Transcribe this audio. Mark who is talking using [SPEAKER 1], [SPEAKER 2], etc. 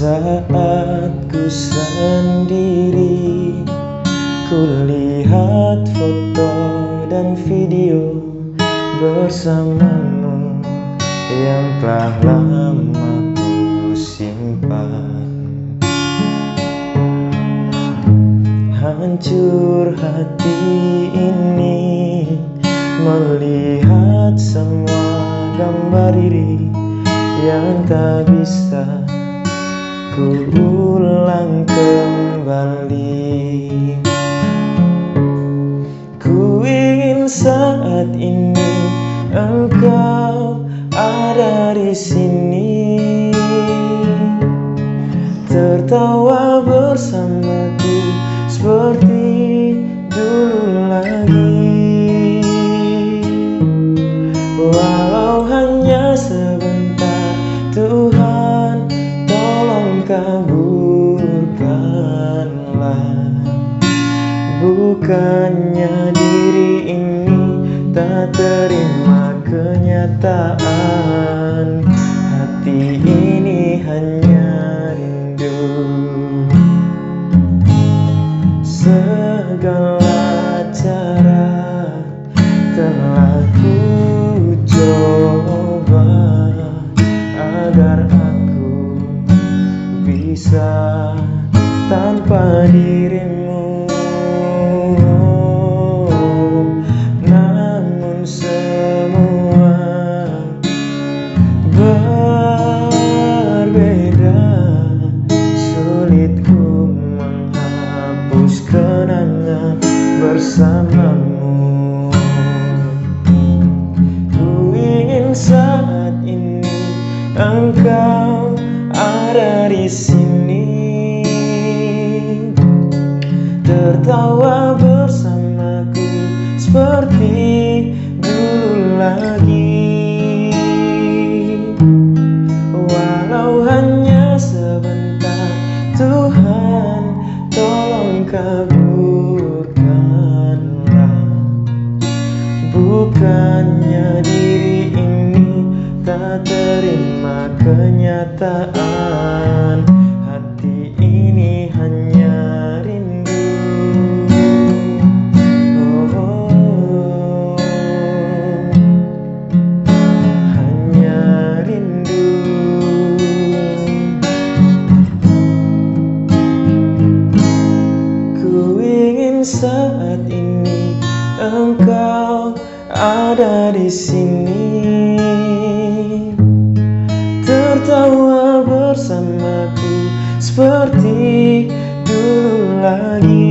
[SPEAKER 1] Saat ku sendiri, ku lihat foto dan video bersamamu yang telah lama ku simpan. Hancur hati ini melihat semua gambar diri yang tak bisa ku ulang kembali. Ku ingin saat ini engkau ada di sini, tertawa bersamaku seperti dulu lagi. Walau hanya sebentar, Tuhan tolong kabulkanlah. Bukannya diri ini tak terima kenyataan, hati ini hanya rindu. Segala cara telah ku coba agar aku bisa tanpa dirimu, namun semua berbeda. Sulit ku menghapus kenangan bersamamu. Ku ingin saat ini engkau ada di sini, tertawa bersamaku seperti dulu lagi. Walau hanya sebentar, Tuhan tolong kabulkanlah. Bukannya diri ini tak terima kenyataan, hati ini hanya rindu. Oh, hanya rindu. Ku ingin saat ini engkau ada di sini, tertawa bersamaku seperti dulu lagi.